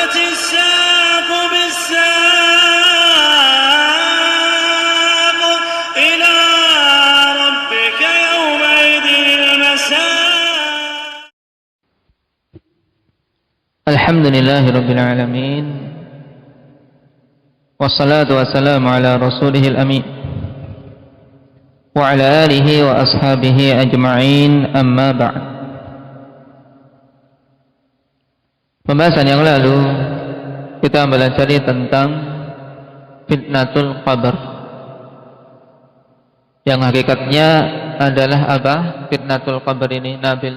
والتفت الساق بالساق إلى ربك يومئذ المساق. الحمد لله رب العالمين والصلاة والسلام على رسوله الأمين وعلى آله وأصحابه أجمعين أما بعد. Pembahasan yang lalu kita belajar tentang fitnatul qabr, yang hakikatnya adalah apa? Fitnatul qabr ini, Nabil,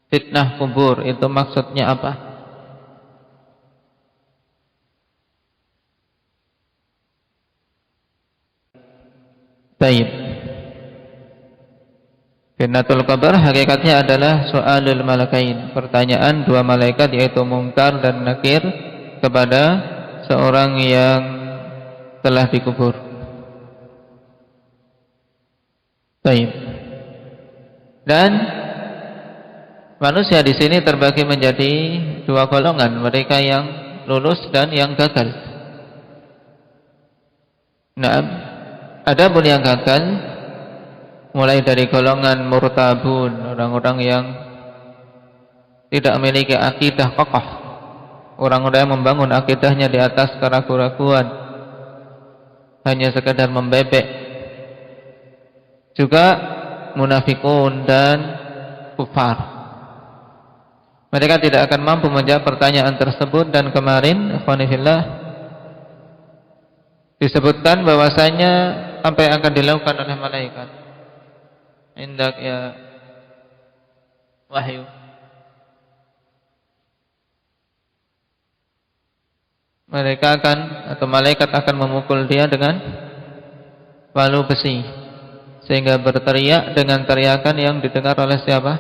fitnah kubur itu maksudnya apa? Baik. Fitnatul qabr hakikatnya adalah soalul malakain, pertanyaan dua malaikat yaitu Munkar dan Nakir kepada seorang yang telah dikubur. Baik. Dan manusia di sini terbagi menjadi dua golongan, mereka yang lulus dan yang gagal. Nah, adapun yang gagal mulai dari golongan murtabun, orang-orang yang tidak memiliki akidah kokoh, orang-orang yang membangun akidahnya di atas keraguan-raguan, hanya sekadar membebek. Juga munafikun dan kufar, mereka tidak akan mampu menjawab pertanyaan tersebut. Dan kemarin ikhwanifillah disebutkan bahwasanya apa yang akan dilakukan oleh malaikat indak ya Wahyu, mereka akan atau malaikat akan memukul dia dengan palu besi sehingga berteriak dengan teriakan yang didengar oleh siapa?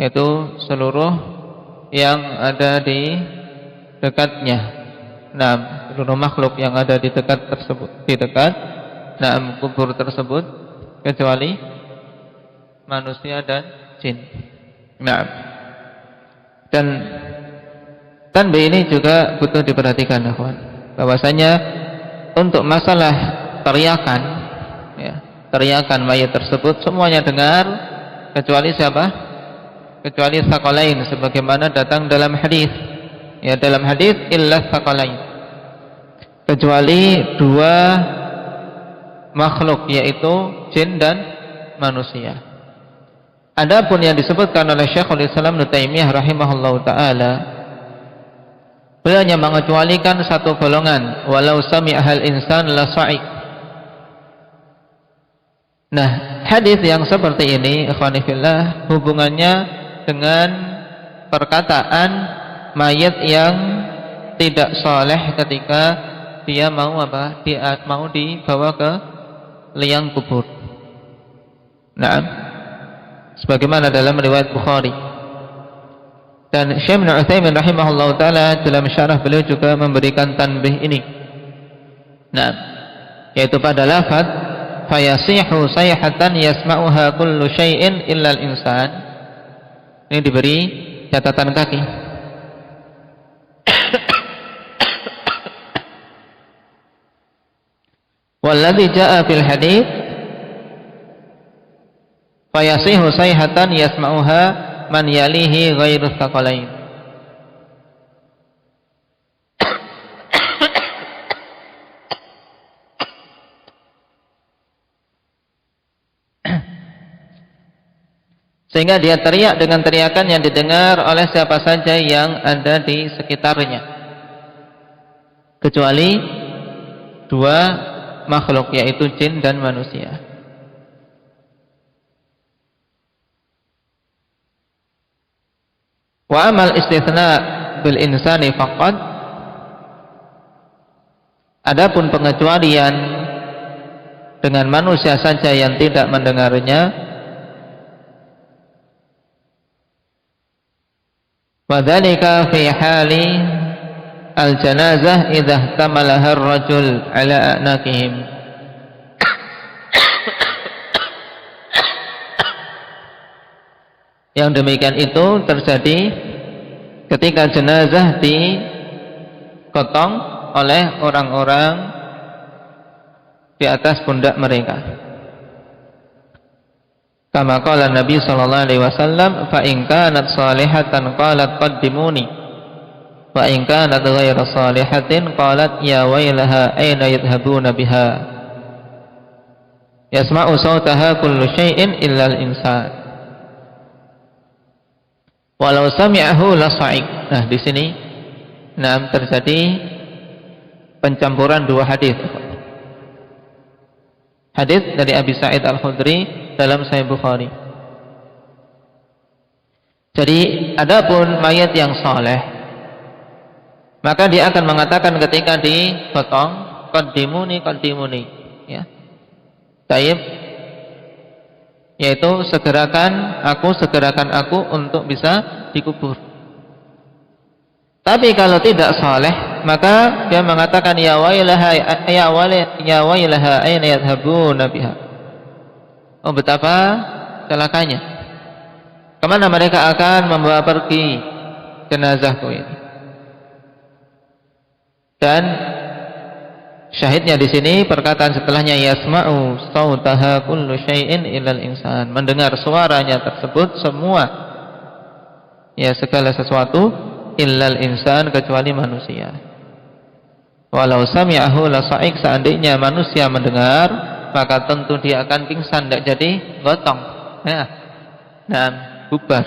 Yaitu seluruh yang ada di dekatnya. Nah, seluruh makhluk yang ada di dekat tersebut, di dekat kubur tersebut, kecuali manusia dan jin. Nah, dan tanbih ini juga butuh diperhatikan, kawan. Bahwasanya untuk masalah teriakan, ya, teriakan mayat tersebut semuanya dengar kecuali siapa? Kecuali tsaqalain, sebagaimana datang dalam hadis. Ya, dalam hadis illa tsaqalain, kecuali dua makhluk yaitu jin dan manusia. Adapun yang disebutkan oleh Syekhul Islam Ibnu Taimiyah rahimahullahu taala, beliau hanya mengecualikan satu golongan, walau sami'ahal insan la sa'iq. Nah, hadis yang seperti ini ikhwani fillah hubungannya dengan perkataan mayat yang tidak saleh ketika dia mau apa? Dia mau dibawa ke liang kubur. Nah, sebagaimana dalam riwayat Bukhari. Dan Syekh Ibnu Utsaimin rahimahullahu taala dalam syarah beliau juga memberikan tanbih ini. Nah, yaitu pada lafaz fayasihu sayhatan yasma'uha kullu syai'in illa al-insan. Ini diberi catatan kaki. Walladzi jaa fil hadits fayasihu sayhatan yasma'uha man yalihi ghairu tsaqalain. Sehingga dia teriak dengan teriakan yang didengar oleh siapa saja yang ada di sekitarnya, kecuali dua makhluk yaitu jin dan manusia. Wa amal istitsna bil insani faqad, adapun pengecualian dengan manusia saja yang tidak mendengarnya, wa dzalika fi hali al-janazah idza ihtamalaha ar-rajul ala a'naqihim. Yang demikian itu terjadi ketika jenazah digotong oleh orang-orang di atas pundak mereka. Kama qala Nabi sallallahu alaihi wasallam, fa in kanat salihatan qalat qaddimuni, wa in kanat ghairu salihatin qalat ya wailaha aina yadhhabuna biha. Yasma'u sautaha kullu syai'in illa al-insan. Walau sami'ahu la sa'iq. Nah, di sini terjadi pencampuran dua hadis. Hadis dari Abi Sa'id Al-Khudri dalam Sahih Bukhari. Jadi adapun mayat yang saleh, maka dia akan mengatakan ketika dipotong, qaddimuni qaddimuni, ya. Taib, yaitu segerakan aku untuk bisa dikubur. Tapi kalau tidak saleh, maka dia mengatakan ya wailaha aina yadhhabuna biha. Oh, betapa celakanya. Kemana mereka akan membawa pergi jenazahku ini? Dan syahidnya di sini perkataan setelahnya yasma'u sautaha kullu syai'in illal insan. Mendengar suaranya tersebut semua, ya, segala sesuatu, illal insan, kecuali manusia. Walau sami'ahu la sa'iq, seandainya manusia mendengar, maka tentu dia akan pingsan, tidak jadi gotong, ya. Nah, bubar.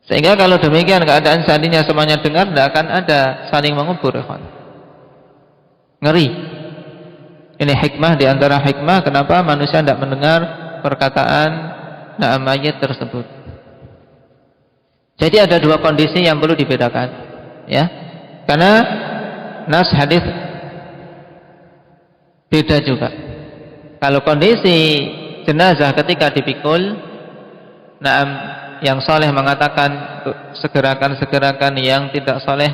Sehingga kalau demikian keadaan seandainya semuanya dengar, tidak akan ada saling mengubur, ikhwan. Ngeri. Ini hikmah di antara hikmah kenapa manusia tidak mendengar perkataan mayit tersebut. Jadi ada dua kondisi yang perlu dibedakan, ya. Karena nas hadis beda juga. Kalau kondisi jenazah ketika dipikul, yang soleh mengatakan segerakan yang tidak soleh,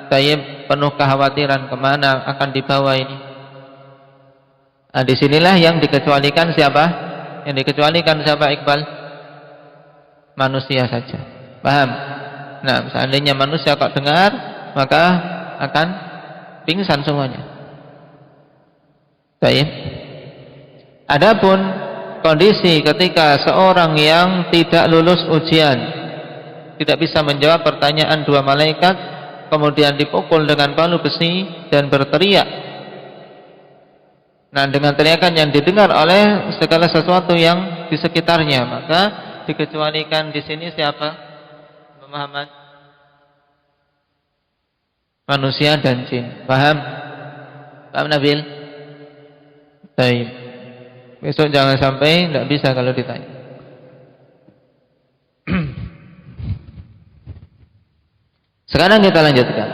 tayyib, penuh kekhawatiran kemana akan dibawa ini. Nah, disinilah yang dikecualikan siapa? Yang dikecualikan siapa, Iqbal? Manusia saja. Paham? Nah, seandainya manusia kok dengar, maka akan pingsan semuanya. Baik. Adapun kondisi ketika seorang yang tidak lulus ujian, tidak bisa menjawab pertanyaan dua malaikat, kemudian dipukul dengan palu besi dan berteriak. Nah, dengan teriakan yang didengar oleh segala sesuatu yang di sekitarnya, maka dikecualikan di sini siapa? Muhammad, manusia dan jin. Paham? Paham, Nabil? Baik. Besok jangan sampai tidak bisa kalau ditanya. Sekarang kita lanjutkan.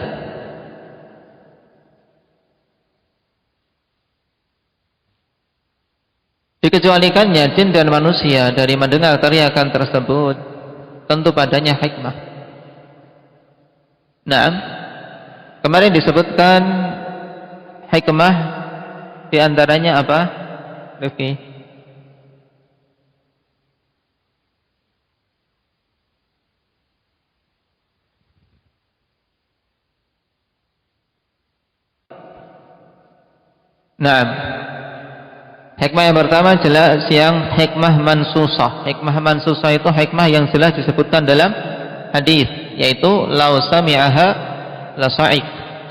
Dikecualikannya jin dan manusia dari mendengar teriakan tersebut, tentu padanya hikmah. Nah, kemarin disebutkan hikmah di antaranya apa, Rifki? Nah, hikmah yang pertama jelas yang hikmah mansusah. Hikmah mansusah itu hikmah yang jelas disebutkan dalam hadis, yaitu lau sami'aha la sa'iq.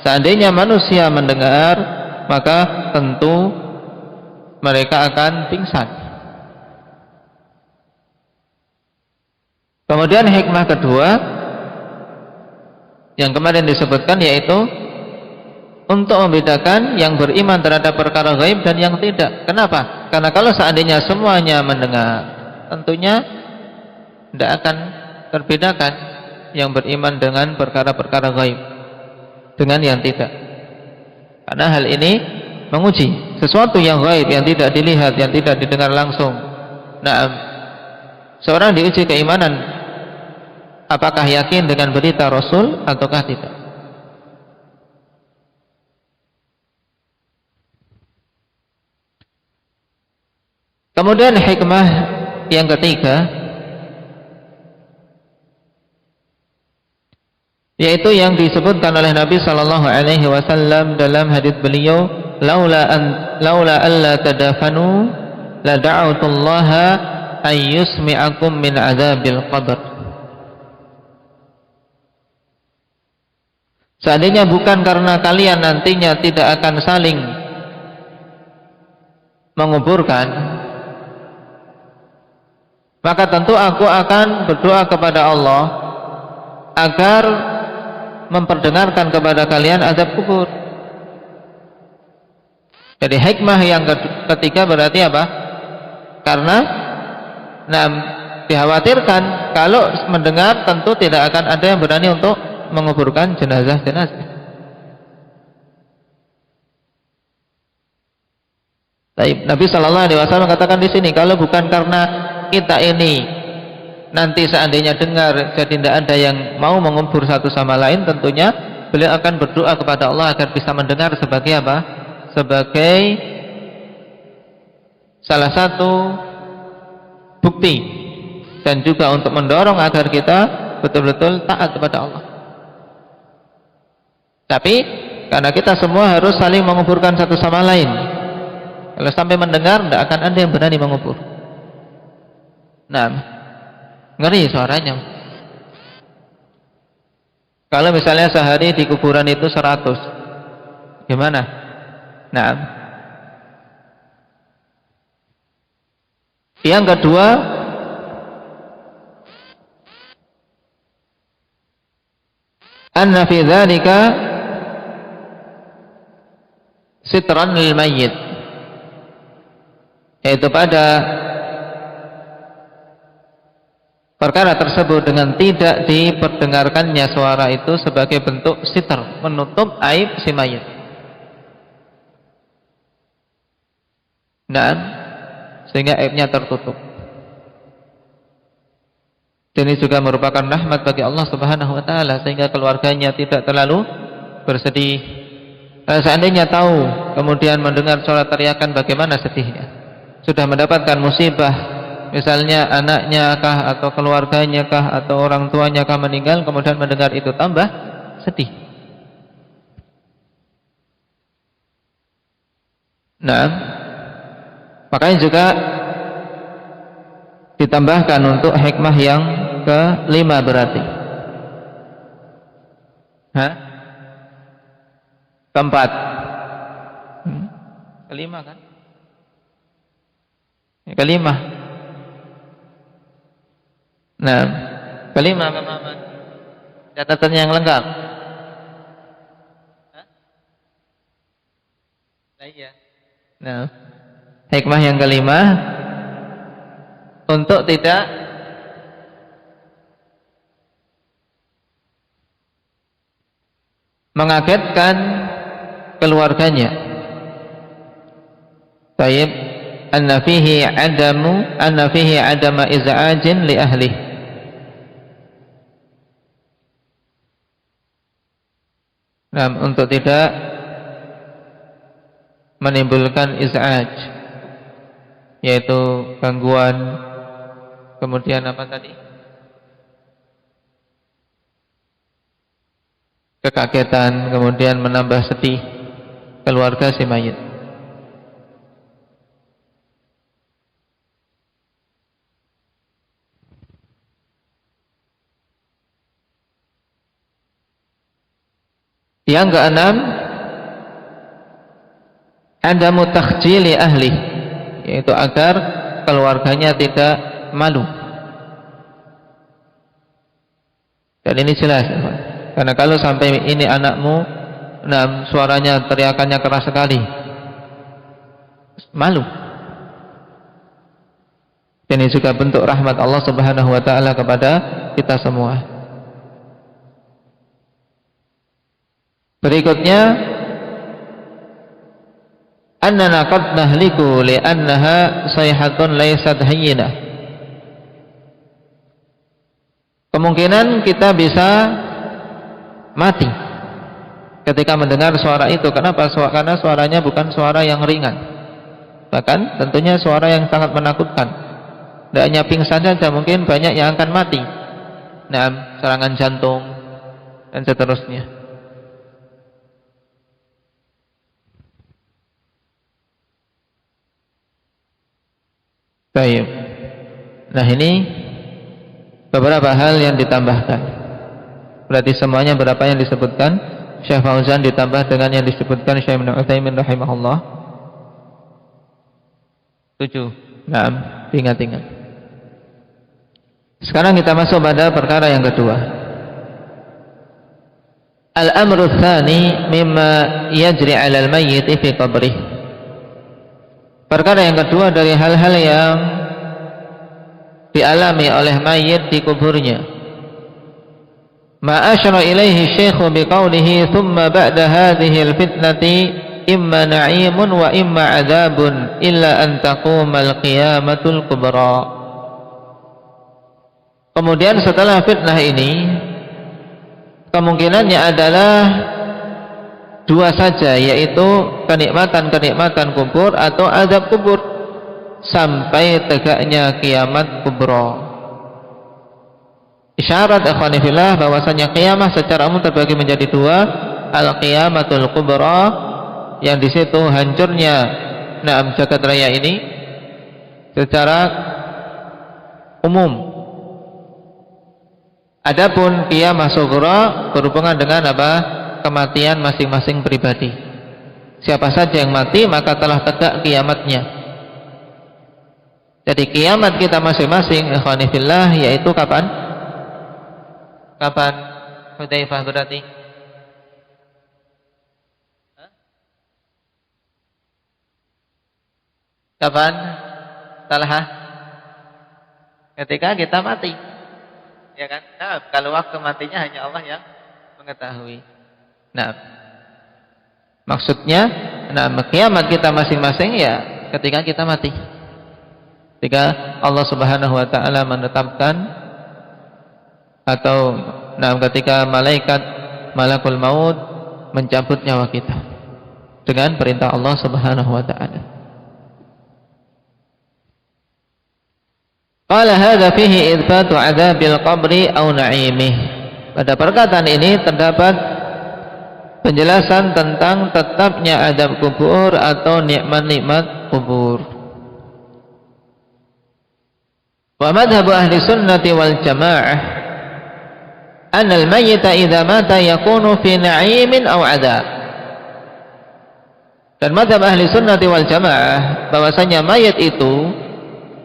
Seandainya manusia mendengar, maka tentu mereka akan pingsan. Kemudian hikmah kedua yang kemarin disebutkan, yaitu untuk membedakan yang beriman terhadap perkara gaib dan yang tidak. Kenapa? Karena kalau seandainya semuanya mendengar, tentunya tidak akan terbedakan yang beriman dengan perkara-perkara gaib dengan yang tidak. Karena hal ini menguji sesuatu yang gaib, yang tidak dilihat, yang tidak didengar langsung. Nah, seorang diuji keimanan, apakah yakin dengan berita Rasul ataukah tidak. Kemudian hikmah yang ketiga, yaitu yang disebutkan oleh Nabi sallallahu alaihi wasallam dalam hadis beliau, laula alla tadafanu la da'utullaha ay yusmi'akum min adzabil qabr. Seandainya bukan karena kalian nantinya tidak akan saling menguburkan, maka tentu aku akan berdoa kepada Allah agar memperdengarkan kepada kalian azab kubur. Jadi hikmah yang ketiga berarti apa? Karena dikhawatirkan kalau mendengar tentu tidak akan ada yang berani untuk menguburkan jenazah-jenazah. Nabi Shallallahu Alaihi Wasallam katakan di sini, kalau bukan karena kita ini nanti seandainya dengar jadi tidak ada yang mau mengubur satu sama lain, tentunya beliau akan berdoa kepada Allah agar bisa mendengar sebagai apa? Sebagai salah satu bukti dan juga untuk mendorong agar kita betul-betul taat kepada Allah. Tapi karena kita semua harus saling menguburkan satu sama lain, kalau sampai mendengar tidak akan ada yang berani mengubur. Ngeri suaranya. Kalau misalnya sehari di kuburan itu 100, gimana? Yang kedua, anna fi dzalika sitran lil mayyit, yaitu pada perkara tersebut dengan tidak diperdengarkannya suara itu sebagai bentuk sitar, menutup aib si mayit. Sehingga aibnya tertutup. Ini juga merupakan rahmat bagi Allah Subhanahu wa taala, sehingga keluarganya tidak terlalu bersedih. Seandainya tahu kemudian mendengar suara teriakan, bagaimana sedihnya. Sudah mendapatkan musibah, misalnya anaknya kah atau keluarganya kah atau orang tuanya kah meninggal, kemudian mendengar itu tambah sedih. Makanya juga ditambahkan untuk hikmah yang kelima berarti. Keempat. Kelima kan? Kelima. Kelima Muhammad. Catatan yang lengkap. Iya. Hikmah yang kelima, untuk tidak mengagetkan keluarganya. Baik, anna fihi adama iz'ajin li ahli. Untuk tidak menimbulkan iz'aj, yaitu gangguan, kemudian apa tadi? Kekagetan, kemudian menambah sedih keluarga si mayit. Yang keenam, adamu takhjili ahli, yaitu agar keluarganya tidak malu. Dan ini jelas, karena kalau sampai ini anakmu, suaranya teriakannya keras sekali, malu. Dan ini juga bentuk rahmat Allah Subhanahu wa taala kepada kita semua. Berikutnya, annana qad nahliku li'annaha sayhatun laysat hayyinah. Kemungkinan kita bisa mati ketika mendengar suara itu. Kenapa? Karena suaranya bukan suara yang ringan, bahkan tentunya suara yang sangat menakutkan. Tidak hanya pingsan saja, mungkin banyak yang akan mati. Serangan jantung, dan seterusnya. Baik. Nah, ini beberapa hal yang ditambahkan. Berarti semuanya berapa yang disebutkan Syekh Fauzan ditambah dengan yang disebutkan Syekh Ibnu Utsaimin rahimahullah? 7. Nah, ingat-ingat. Sekarang kita masuk pada perkara yang kedua. Al-amru tsani mimma yajri 'ala al-mayyit fi qabrih. Perkara yang kedua dari hal-hal yang dialami oleh mayit di kuburnya. Ma asyara ilaihi syekhu biqaulihi thumma ba'da hadhihi al-fitnati imma na'imun wa imma 'adzabun illa an taqumal qiyamatul kubra. Kemudian setelah fitnah ini kemungkinannya adalah dua saja, yaitu kenikmatan-kenikmatan kubur atau azab kubur sampai tegaknya kiamat kubra. Isyarat ikhwani fillah bahwasanya kiamat secara umum terbagi menjadi dua, al-qiyamatul kubra yang di situ hancurnya jagat raya ini secara umum. Adapun qiyamah sughra berhubungan dengan apa? Kematian masing-masing pribadi. Siapa saja yang mati maka telah tegak kiamatnya. Jadi kiamat kita masing-masing ikhwani fillah yaitu kapan? Kapan? Hudzaifah berarti? Kapan? Talha? Ketika kita mati. Ya kan? Nah, kalau waktu matinya hanya Allah yang mengetahui. Nah, maksudnya, kiamat kita masing-masing ya ketika kita mati. Ketika Allah Subhanahu wa taala menetapkan atau ketika malakul maut mencabut nyawa kita dengan perintah Allah Subhanahu wa taala. Qala hadza fihi itsbatu 'adzabil qabri aw na'imih. Pada perkataan ini terdapat penjelasan tentang tetapnya azab kubur atau nikmat-nikmat kubur. Wa madhhabu ahli sunnati wal jamaah anna al-mayyita idza mata yakunu fi na'imin aw 'adzab. Dan madhab ahli sunnati wal jamaah bahwasanya mayit itu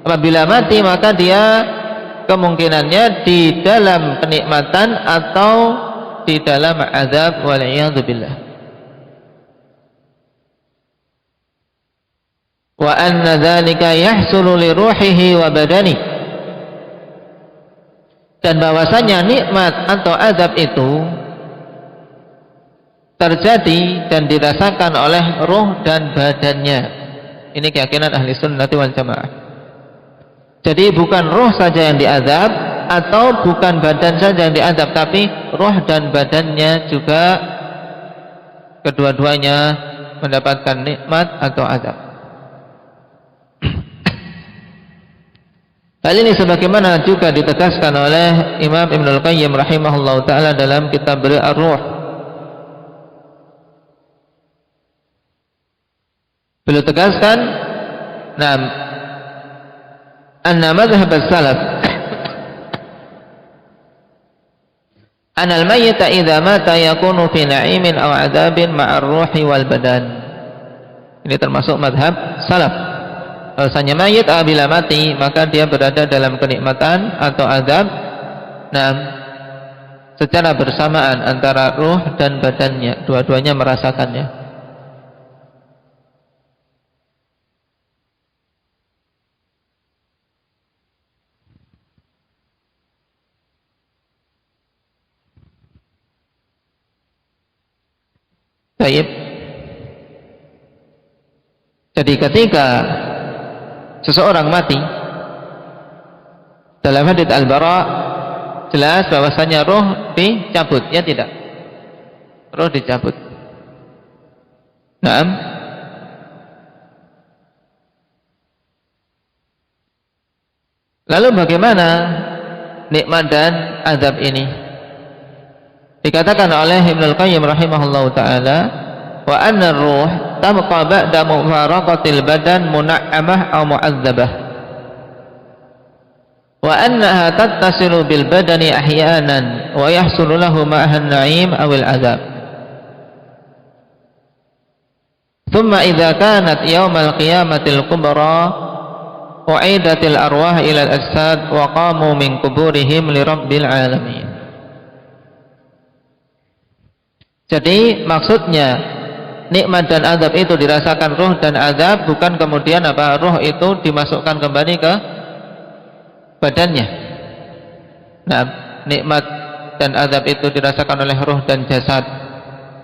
apabila mati maka dia kemungkinannya di dalam kenikmatan atau di dalam azab wal iyadzu billah. Wa anna dzalika yahsulu li ruhihi wa badani. Dan bahwasanya nikmat atau azab itu terjadi dan dirasakan oleh ruh dan badannya. Ini keyakinan ahli sunnah wal jamaah. Jadi bukan ruh saja yang diazab atau bukan badan saja yang diazab, tapi roh dan badannya juga kedua-duanya mendapatkan nikmat atau azab. Hal ini sebagaimana juga ditegaskan oleh Imam Ibnul Qayyim rahimahullah ta'ala dalam kitab Ar-Ruh. Beliau tegaskan, anna madhhab as-salaf anal mayyita idza mata yakunu fi na'imin aw 'adzabin ma'ar ruhi wal badan. Ini termasuk madhab salaf. Bahwasanya mayit apabila mati maka dia berada dalam kenikmatan atau azab secara bersamaan antara ruh dan badannya, dua-duanya merasakannya. Baik. Jadi ketika seseorang mati, dalam hadits Al-Bara jelas bahwasanya roh dicabut, ya tidak? Roh dicabut. Naam. Lalu bagaimana nikmat dan azab ini? Dikatakan oleh Ibnu Qayyim rahimahullahu taala, wa anna ruh tabqa ba'da mufaraqatil badan mun'amah aw mu'adzabah. Wa annaha tattasilu bil badani ahyanan wa yahsulu lahu ma'aha an-na'im aw al-'adzab. Thumma idza kanat yawmal qiyamatil kubra u'idatil arwah ila al-ajsad wa qamu min kuburihim li rabbil alamin. Jadi maksudnya nikmat dan azab itu dirasakan ruh dan azab, bukan kemudian ruh itu dimasukkan kembali ke badannya. Nah, nikmat dan azab itu dirasakan oleh ruh dan jasad,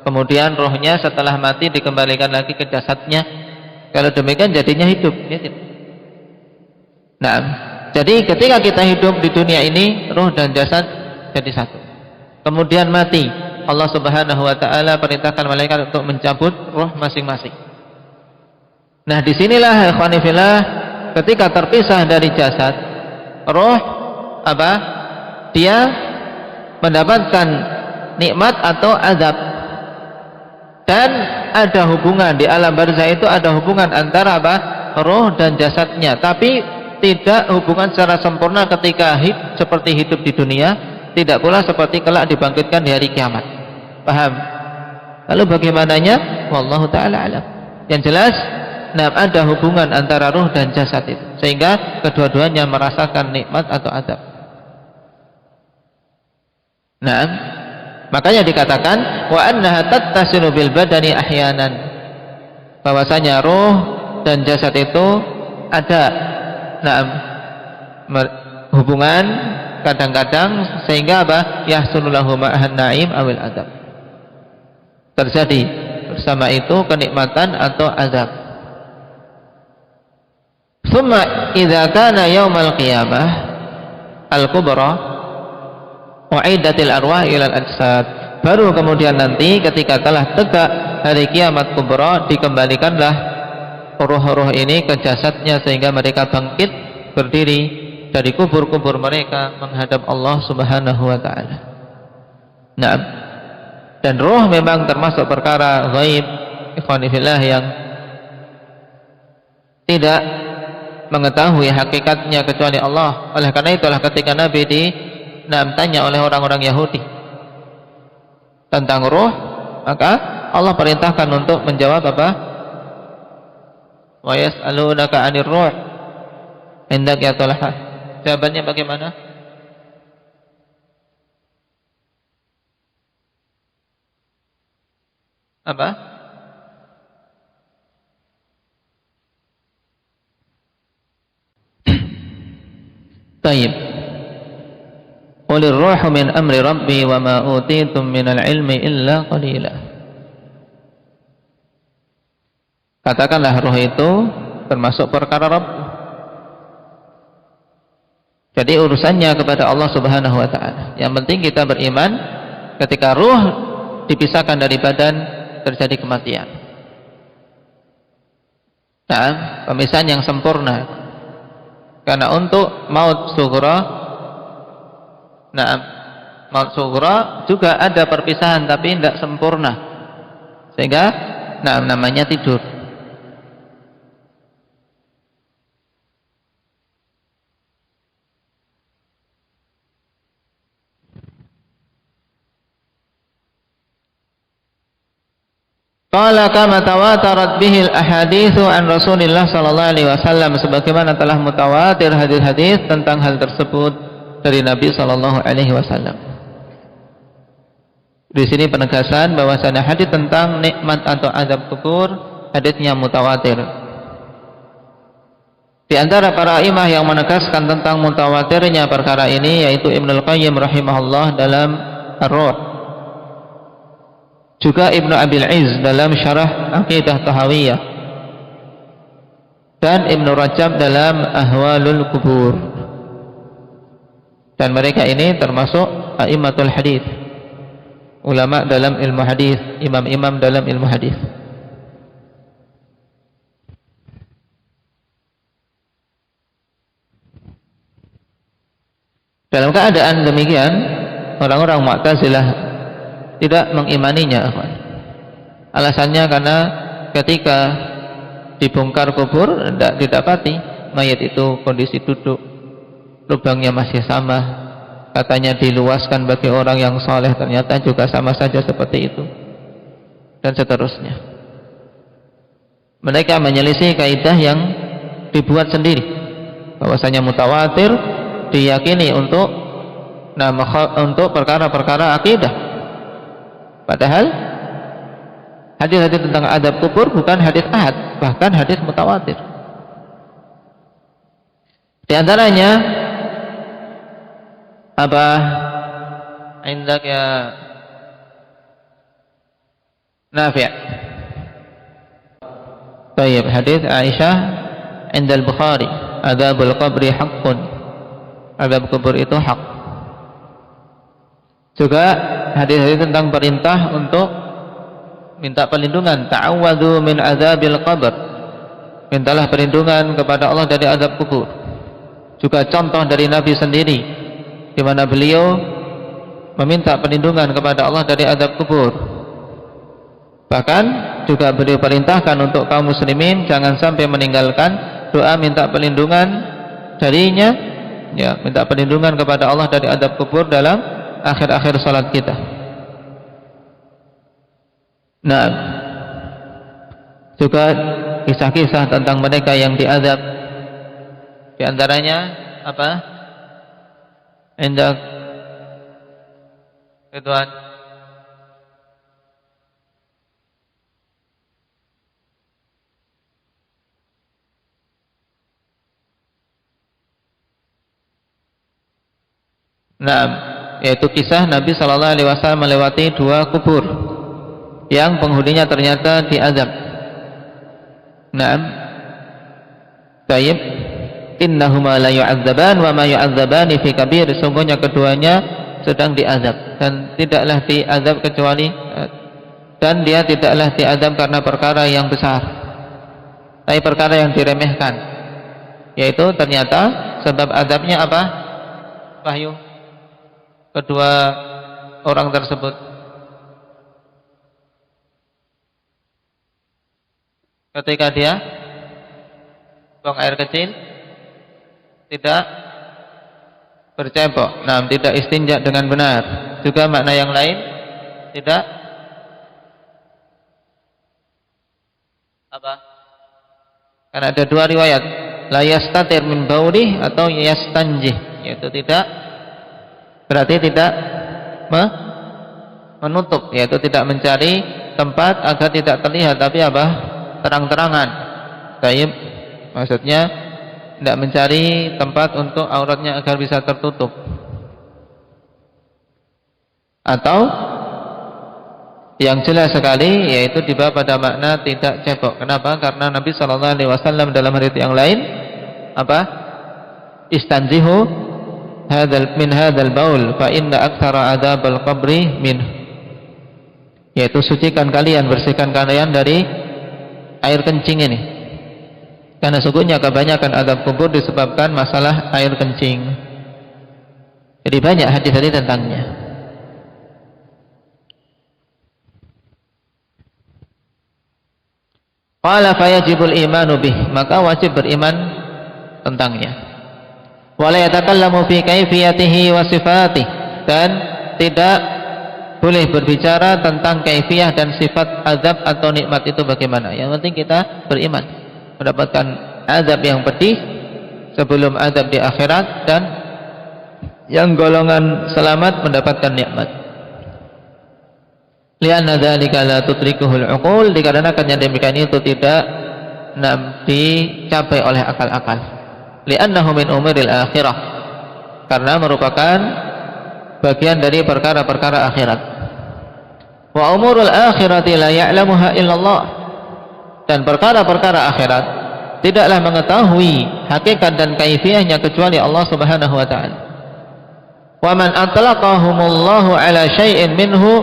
kemudian ruhnya setelah mati dikembalikan lagi ke jasadnya. Kalau demikian jadinya hidup. Nah, jadi ketika kita hidup di dunia ini, ruh dan jasad jadi satu. Kemudian mati, Allah Subhanahu wa taala perintahkan malaikat untuk mencabut ruh masing-masing. Nah, disinilah ikhwani fillah, ketika terpisah dari jasad, ruh dia mendapatkan nikmat atau azab. Dan ada hubungan di alam barzah itu, ada hubungan antara ruh dan jasadnya, tapi tidak hubungan secara sempurna ketika seperti hidup di dunia, tidak pula seperti kelak dibangkitkan di hari kiamat. Paham? Lalu bagaimananya? Wallahu ta'ala alam. Yang jelas, ada hubungan antara ruh dan jasad itu, sehingga kedua-duanya merasakan nikmat atau azab. Nah, makanya dikatakan wa annaha tattasilu bil badani ahyanan, bahwasanya ruh dan jasad itu ada hubungan kadang-kadang, sehingga yahsulu lahu ma'ahan na'im awil azab, terjadi bersama itu kenikmatan atau azab. Tsumma idza kana yaumal qiyamah al-kubra u'idatil arwah ila al-ajsad, baru kemudian nanti ketika telah tegak hari kiamat kubra, dikembalikanlah ruh-ruh ini ke jasadnya, sehingga mereka bangkit berdiri dari kubur-kubur mereka menghadap Allah Subhanahu wa taala. Nah, dan ruh memang termasuk perkara ghaib, ikhwani fillah, yang tidak mengetahui hakikatnya kecuali Allah. Oleh karena itulah ketika Nabi ditanya oleh orang-orang Yahudi tentang ruh, maka Allah perintahkan untuk menjawab wa yas'alunaka 'anir ruh indak ya Talha. Jawabannya bagaimana? Apa? Baik. Qulir ruhu min amri rabbi wa ma utitum minal ilmi illa qalila. Katakanlah ruh itu termasuk perkara Rabb. Jadi urusannya kepada Allah Subhanahu wa taala. Yang penting kita beriman, ketika ruh dipisahkan dari badan terjadi kematian. Nah, pemisahan yang sempurna. Karena untuk maut sughra, maut sughra juga ada perpisahan tapi tidak sempurna. Sehingga namanya tidur. Qala kama tawatarat bihil ahaditsu an Rasulillah sallallahu alaihi wasallam, sebagaimana telah mutawatir hadis-hadis tentang hal tersebut dari Nabi sallallahu alaihi wasallam. Di sini penegasan bahwasanya hadis tentang nikmat atau azab kubur hadisnya mutawatir. Di antara para imam yang menegaskan tentang mutawatirnya perkara ini yaitu Ibnu Qayyim rahimahullah dalam Ar-Ruh, juga Ibnu Abil Izz dalam Syarah Aqidah Tahawiyah, dan Ibnu Rajab dalam Ahwalul Qubur. Dan mereka ini termasuk a'immatul hadis, ulama dalam ilmu hadis, imam-imam dalam ilmu hadis. Dalam keadaan demikian, orang-orang Mu'tazilah tidak mengimaninya. Alasannya karena ketika dibongkar kubur tidak didapati mayat itu kondisi duduk, lubangnya masih sama, katanya diluaskan bagi orang yang soleh, ternyata juga sama saja seperti itu, dan seterusnya. Mereka menyelisih kaidah yang dibuat sendiri, bahwasanya mutawatir diyakini untuk perkara-perkara akidah, padahal hadis-hadis tentang adab kubur bukan hadis ahad, bahkan hadis mutawatir. Di antaranya apa? Indak ya Nafi'. Baik, hadis Aisyah inda al-Bukhari, adabul qabri haqqun. Adab kubur itu hak. Juga hadis-hadis tentang perintah untuk minta perlindungan, ta'awwadhu min adzabil qabr. Mintalah perlindungan kepada Allah dari azab kubur. Juga contoh dari Nabi sendiri, di mana beliau meminta perlindungan kepada Allah dari azab kubur. Bahkan juga beliau perintahkan untuk kaum muslimin jangan sampai meninggalkan doa minta perlindungan darinya, ya, minta perlindungan kepada Allah dari azab kubur dalam akhir-akhir salat kita. Nah, juga kisah-kisah tentang mereka yang diazab. Di antaranya apa? Indak Ridwan. Nah, yaitu kisah Nabi Shallallahu Alaihi Wasallam melewati 2 kubur yang penghuninya ternyata diazab. Nah, tayyib, innahuma la yu'adzaban wa ma yu'adzabani fi kabir. Sungguhnya keduanya sedang diazab dan tidaklah diazab kecuali dan dia tidaklah diazab karena perkara yang besar, tapi perkara yang diremehkan, yaitu ternyata sebab azabnya apa? Wahyu kedua orang tersebut ketika dia buang air kecil, tidak bercebok, nah, tidak istinja dengan benar. Juga makna yang lain, tidak apa? Karena ada 2 riwayat, la yastatir min baulih atau yastanjih, yaitu tidak, berarti tidak menutup, yaitu tidak mencari tempat agar tidak terlihat, tapi apa? Terang-terangan. Taib, maksudnya tidak mencari tempat untuk auratnya agar bisa tertutup. Atau yang jelas sekali yaitu dibawa pada makna tidak cebok. Kenapa? Karena Nabi Shallallahu Alaihi Wasallam dalam hadits yang lain apa? Istanzihu min hadzal baul fa inna aktsara adzabal qabri min, yaitu sucikan kalian, bersihkan kalian dari air kencing ini, karena sungguhnya kebanyakan azab kubur disebabkan masalah air kencing. Jadi banyak hadis-hadis tentangnya. Qala fayajibul imanu bih, maka wajib beriman tentangnya. Wala yatakallamu fi kaifiyatihi wa sifatih, dan tidak boleh berbicara tentang kaifiyah dan sifat azab atau nikmat itu bagaimana. Yang penting kita beriman mendapatkan azab yang pedih sebelum azab di akhirat, dan yang golongan selamat mendapatkan nikmat. Lianna dzalika la tudrikuhul uqul, dikarenakan yang demikian itu tidak dicapai oleh akal-akal. Li'annahu min umuril akhirah, karena merupakan bagian dari perkara-perkara akhirat. Wa umurul akhirati la ya'lamuha illallah, dan perkara-perkara akhirat tidaklah mengetahui hakikat dan kaifiyahnya kecuali Allah Subhanahu wa taala. Wa man atlaqahumullahu ala syai'in minhu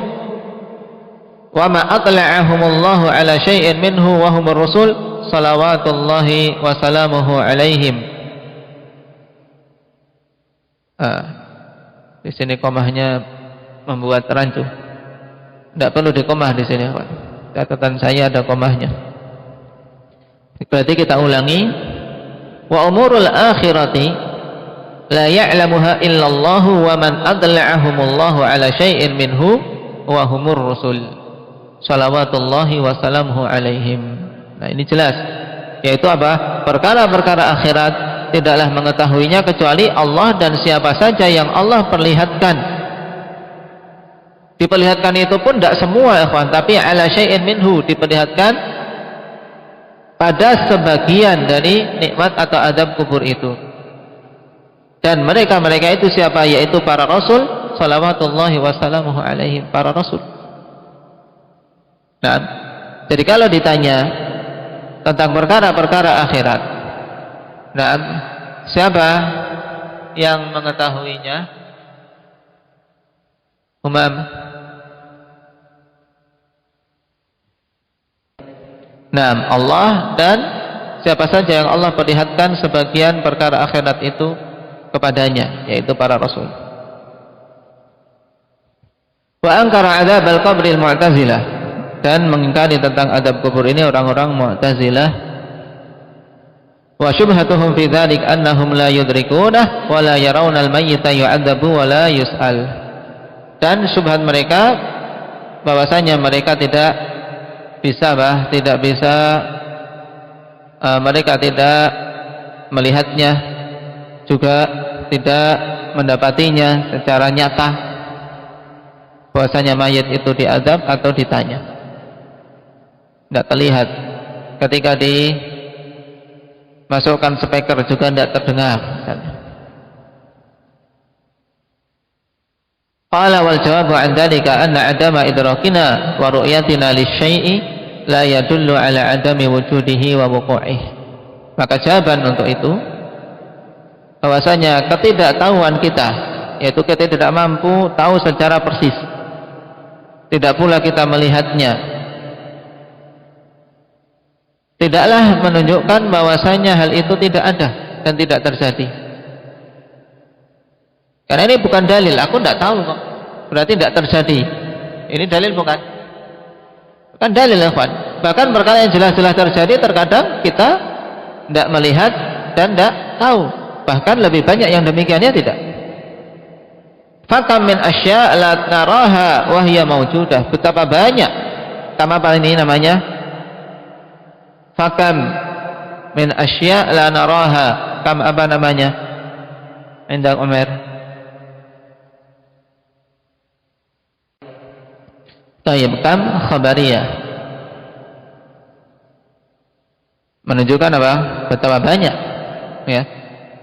wa ma atla'ahumullahu ala syai'in minhu wa humur rusul salawatullahi wa salamuhu alaihim. Di sini komahnya membuat rancu. Tidak perlu dikomah di sini, Pak. Catatan saya ada komahnya. Berarti kita ulangi. Wa umurul akhirati la ya'lamuha illallahu wa man adla'ahumullahu ala syai'in minhu wa humur rusul salawatullahi wa salamuhu alaihim. Nah, ini jelas, yaitu apa? Perkara-perkara akhirat tidaklah mengetahuinya kecuali Allah dan siapa saja yang Allah perlihatkan. Diperlihatkan itu pun tidak semua, ikhwan, tapi ala syai'in minhu, diperlihatkan pada sebagian dari nikmat atau adab kubur itu. Dan mereka-mereka itu siapa? Yaitu para rasul salawatullahi wassalamuhu alaihim, para rasul. Nah, jadi kalau ditanya tentang perkara-perkara akhirat, nah, siapa yang mengetahuinya? Umam. Nah, Allah dan siapa saja yang Allah perlihatkan sebagian perkara akhirat itu kepadanya, yaitu para rasul. Wa ankara adzab al-qabr al-mu'tazilah, dan mengingkari tentang adab kubur ini orang-orang Mu'tazilah. Wa syubhatuhum fi dzalik annahum la yudrikunah wa la yarawna al-mayyita yu'adzabu wa la yus'al. Dan syubhat mereka bahwasanya mereka tidak bisa mereka tidak melihatnya, juga tidak mendapatinya secara nyata bahwasanya mayat itu diazab atau ditanya. Tidak terlihat. Ketika dimasukkan speaker juga tidak terdengar misalnya. Qala wal jawabu an dzalika anna adama idrakina wa ru'yatina lisyai'i la yadullu ala adami wujudihi wa wuqu'ihi. Maka jawaban untuk itu bahwasanya ketidaktahuan kita, yaitu kita tidak mampu tahu secara persis, tidak pula kita melihatnya, tidaklah menunjukkan bahwasanya hal itu tidak ada dan tidak terjadi. Karena ini bukan dalil, aku tidak tahu kok, berarti tidak terjadi. Ini dalil bukan? Bukan dalil, ikhwan. Bahkan perkara yang jelas-jelas terjadi terkadang kita tidak melihat dan tidak tahu. Bahkan lebih banyak yang demikiannya tidak. Fakam min asya' la naraha wa hiya mawjudah. Betapa banyak. Kam apa ini namanya? Fakam min asya' la naraha. Kam apa namanya? Indah Umar. Tayyib, kam khabariyah. Menunjukkan apa? Betapa banyak, ya.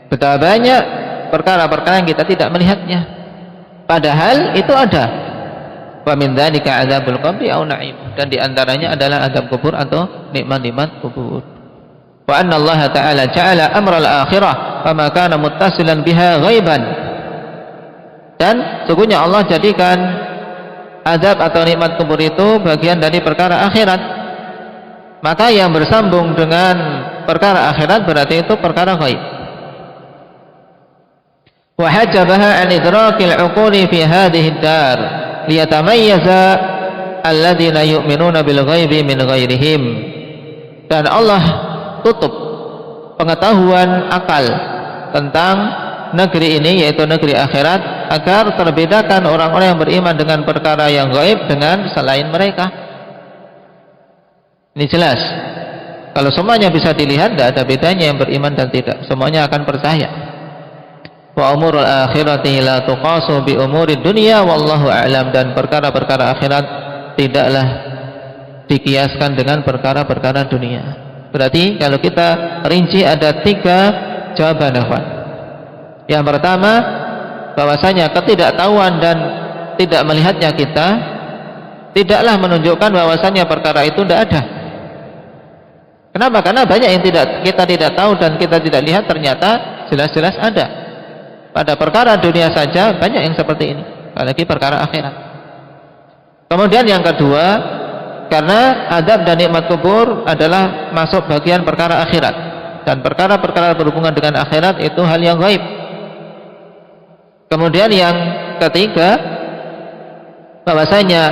Betapa banyak perkara-perkara yang kita tidak melihatnya. Padahal itu ada. Wa min dzalika adzabul qabri au na'im. Dan di antaranya adalah azab kubur atau nikmat-nikmat kubur. Wa anna Allah Ta'ala ja'ala amral akhirah fama kana muttasilan biha ghaiban. Dan sungguhnya Allah jadikan azab atau nikmat kubur itu bagian dari perkara akhirat. Maka yang bersambung dengan perkara akhirat berarti itu perkara ghaib. Wa hajabaha an idrakil 'uquli fi hadhihi ad-dar liyatamayyaza alladziina yu'minuna bil ghaibi min ghairihim. Dan Allah tutup pengetahuan akal tentang negeri ini, yaitu negeri akhirat, agar terbedakan orang-orang yang beriman dengan perkara yang gaib dengan selain mereka. Ini jelas. Kalau semuanya bisa dilihat, tidak ada bedanya yang beriman dan tidak. Semuanya akan percaya. Wa umurul akhirati la tuqasu bi umuri dunya wallahu a'lam. Dan perkara-perkara akhirat tidaklah dikiaskan dengan perkara-perkara dunia. Berarti kalau kita rinci ada 3 jawaban, ikhwan. Yang pertama, bahwasanya ketidaktahuan dan tidak melihatnya kita tidaklah menunjukkan bahwasanya perkara itu tidak ada. Kenapa? Karena banyak yang kita tidak tahu dan kita tidak lihat, ternyata jelas-jelas ada. Pada perkara dunia saja banyak yang seperti ini, apalagi perkara akhirat. Kemudian yang kedua, karena adab dan nikmat kubur adalah masuk bagian perkara akhirat, dan perkara-perkara berhubungan dengan akhirat itu hal yang gaib. Kemudian yang ketiga, bahwasanya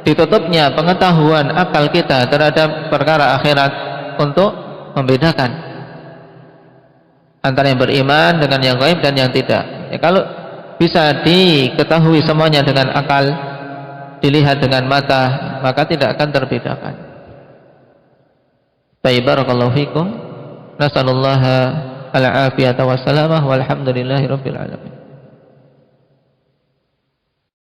ditutupnya pengetahuan akal kita terhadap perkara akhirat untuk membedakan antara yang beriman dengan yang gaib dan yang tidak. Ya, kalau bisa diketahui semuanya dengan akal, dilihat dengan mata, maka tidak akan terbedakan. Baik, barakallahu fikum. Nasallallahu al-afiyata wassalamah walhamdulillahi rabbil alamin.